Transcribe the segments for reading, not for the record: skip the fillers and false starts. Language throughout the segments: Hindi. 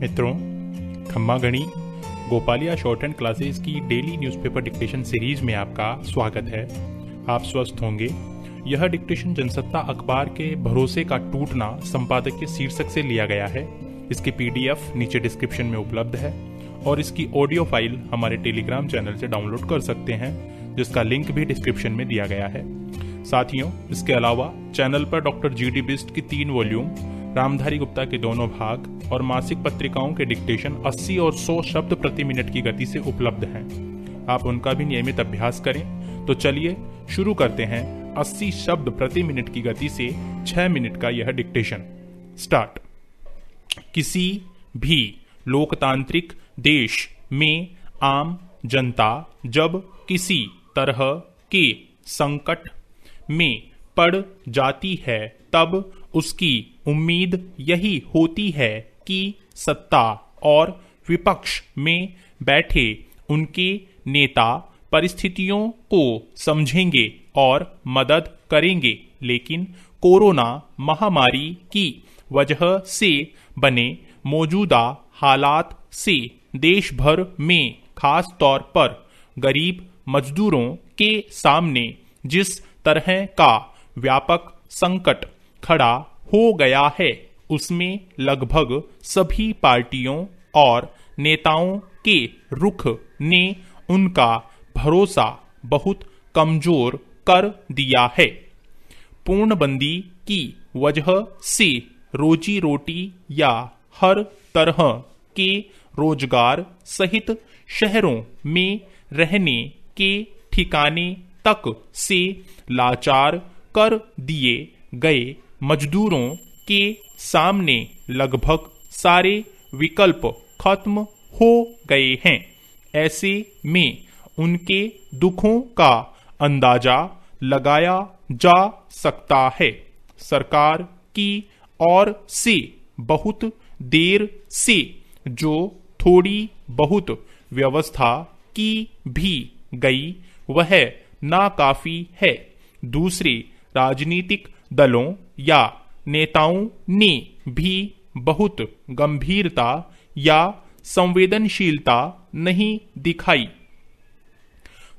मित्रों, खम्मा गणी गोपालिया शॉर्ट हैंड क्लासेस की डेली न्यूज़पेपर डिक्टेशन सीरीज में आपका स्वागत है। आप स्वस्थ होंगे। यह डिक्टेशन जनसत्ता अखबार के भरोसे का टूटना संपादक के शीर्षक से लिया गया है। इसकी पीडीएफ नीचे डिस्क्रिप्शन में उपलब्ध है और इसकी ऑडियो फाइल हमारे टेलीग्राम चैनल से डाउनलोड कर सकते हैं, जिसका लिंक भी डिस्क्रिप्शन में दिया गया है। साथियों, इसके अलावा चैनल पर डॉक्टर जीडी बिस्ट की 3 वॉल्यूम, रामधारी गुप्ता के दोनों भाग और मासिक पत्रिकाओं के डिक्टेशन 80 और 100 शब्द प्रति मिनट की गति से उपलब्ध हैं। आप उनका भी नियमित अभ्यास करें। तो चलिए शुरू करते हैं 80 शब्द प्रति मिनट की गति से 6 मिनट का यह डिक्टेशन। स्टार्ट। किसी भी लोकतांत्रिक देश में आम जनता जब किसी तरह के संकट में पड़ जाती है तब उसकी उम्मीद यही होती है कि सत्ता और विपक्ष में बैठे उनके नेता परिस्थितियों को समझेंगे और मदद करेंगे। लेकिन कोरोना महामारी की वजह से बने मौजूदा हालात से देश भर में खास तौर पर गरीब मजदूरों के सामने जिस तरह का व्यापक संकट खड़ा हो गया है, उसमें लगभग सभी पार्टियों और नेताओं के रुख ने उनका भरोसा बहुत कमजोर कर दिया है। पूर्णबंदी की वजह से रोजी रोटी या हर तरह के रोजगार सहित शहरों में रहने के ठिकाने तक से लाचार कर दिए गए मजदूरों के सामने लगभग सारे विकल्प खत्म हो गए हैं। ऐसे में उनके दुखों का अंदाजा लगाया जा सकता है। सरकार की ओर से बहुत देर से जो थोड़ी बहुत व्यवस्था की भी गई वह नाकाफी है। दूसरे राजनीतिक दलों या नेताओं ने भी बहुत गंभीरता या संवेदनशीलता नहीं दिखाई।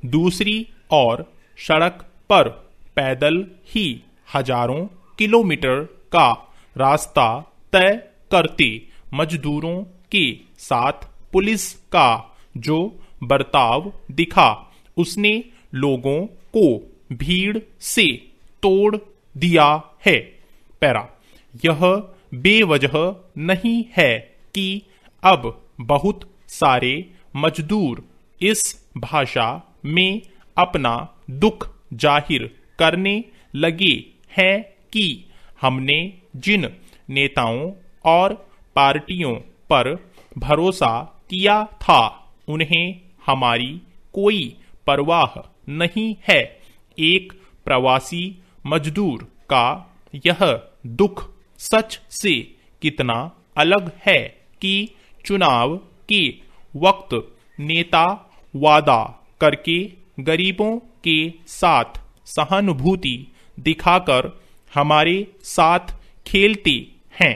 दूसरी ओर सड़क पर पैदल ही हजारों किलोमीटर का रास्ता तय करते मजदूरों के साथ पुलिस का जो बर्ताव दिखा, उसने लोगों को भीड़ से तोड़ दिया है। पैरा। यह बेवजह नहीं है कि अब बहुत सारे मजदूर इस भाषा में अपना दुख जाहिर करने लगे हैं कि हमने जिन नेताओं और पार्टियों पर भरोसा किया था उन्हें हमारी कोई परवाह नहीं है। एक प्रवासी मजदूर का यह दुख सच से कितना अलग है कि चुनाव के वक्त नेता वादा करके गरीबों के साथ सहानुभूति दिखाकर हमारे साथ खेलते हैं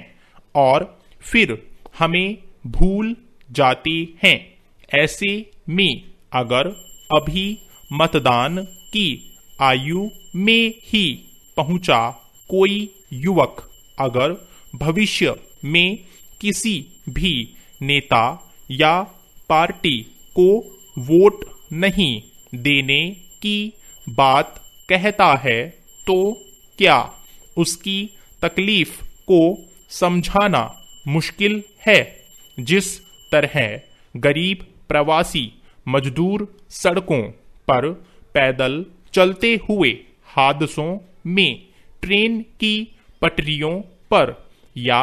और फिर हमें भूल जाते हैं। ऐसे में अगर अभी मतदान की आयु में ही पहुंचा कोई युवक अगर भविष्य में किसी भी नेता या पार्टी को वोट नहीं देने की बात कहता है, तो क्या उसकी तकलीफ को समझाना मुश्किल है? जिस तरह गरीब प्रवासी मजदूर सड़कों पर पैदल चलते हुए हादसों में, ट्रेन की पटरियों पर या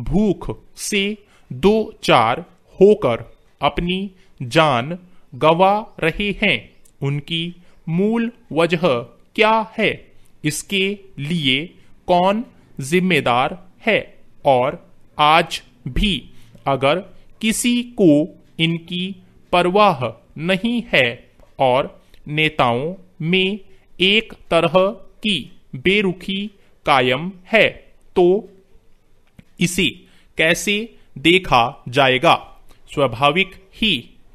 भूख से 2-4 होकर अपनी जान गंवा रहे हैं, उनकी मूल वजह क्या है? इसके लिए कौन जिम्मेदार है? और आज भी अगर किसी को इनकी परवाह नहीं है और नेताओं में एक तरह की बेरुखी कायम है, तो इसे कैसे देखा जाएगा। स्वाभाविक ही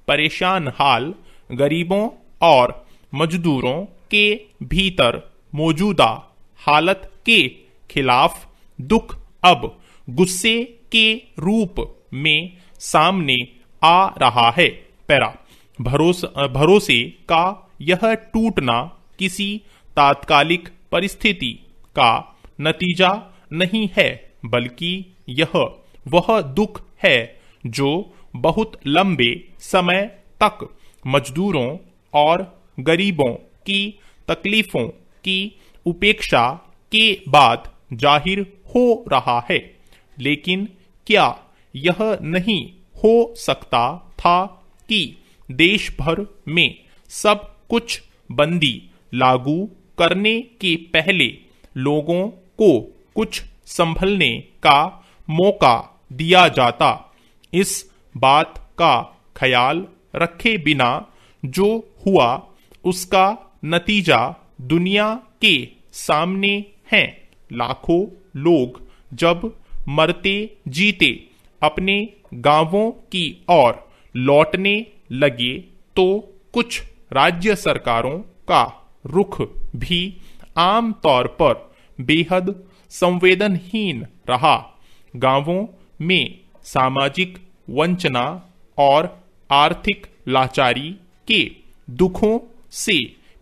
परेशान हाल गरीबों और मजदूरों के भीतर मौजूदा हालत के खिलाफ दुख अब गुस्से के रूप में सामने आ रहा है। पैरा भरोसे का यह टूटना किसी तात्कालिक परिस्थिति का नतीजा नहीं है, बल्कि यह वह दुख है जो बहुत लंबे समय तक मजदूरों और गरीबों की तकलीफों की उपेक्षा के बाद जाहिर हो रहा है। लेकिन क्या यह नहीं हो सकता था कि देश भर में सब कुछ बंदी लागू करने के पहले लोगों को कुछ संभलने का मौका दिया जाता? इस बात का ख्याल रखे बिना जो हुआ उसका नतीजा दुनिया के सामने है। लाखों लोग जब मरते जीते अपने गांवों की ओर लौटने लगे तो कुछ राज्य सरकारों का रुख भी आम तौर पर बेहद संवेदनहीन रहा। गांवों में सामाजिक वंचना और आर्थिक लाचारी के दुखों से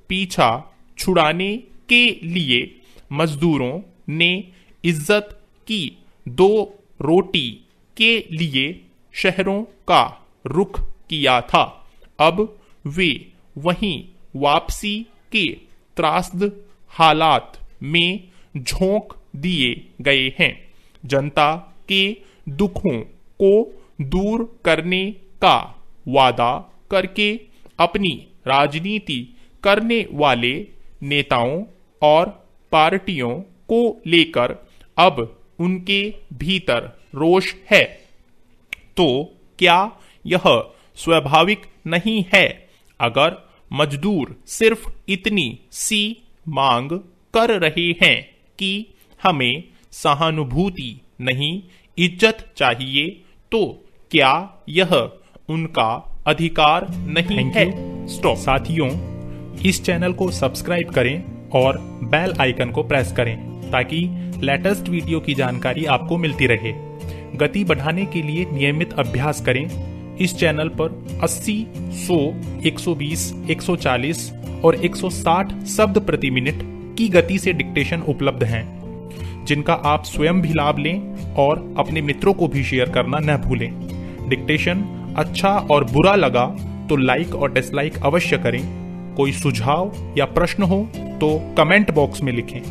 पीछा छुड़ाने के लिए मजदूरों ने इज्जत की दो रोटी के लिए शहरों का रुख किया था। अब वे वहीं वापसी के त्रासद हालात में झोंक दिए गए हैं। जनता के दुखों को दूर करने का वादा करके अपनी राजनीति करने वाले नेताओं और पार्टियों को लेकर अब उनके भीतर रोष है। तो क्या यह स्वाभाविक नहीं है? अगर मजदूर सिर्फ इतनी सी मांग कर रहे हैं कि हमें सहानुभूति नहीं इज्जत चाहिए, तो क्या यह उनका अधिकार नहीं है? स्टॉप। साथियों, इस चैनल को सब्सक्राइब करें और बेल आइकन को प्रेस करें ताकि लेटेस्ट वीडियो की जानकारी आपको मिलती रहे। गति बढ़ाने के लिए नियमित अभ्यास करें। इस चैनल पर 80, 100, 120, 140 और 160 शब्द प्रति मिनट की गति से डिक्टेशन उपलब्ध हैं, जिनका आप स्वयं भी लाभ लें और अपने मित्रों को भी शेयर करना न भूलें। डिक्टेशन अच्छा और बुरा लगा तो लाइक और डिसलाइक अवश्य करें। कोई सुझाव या प्रश्न हो तो कमेंट बॉक्स में लिखें।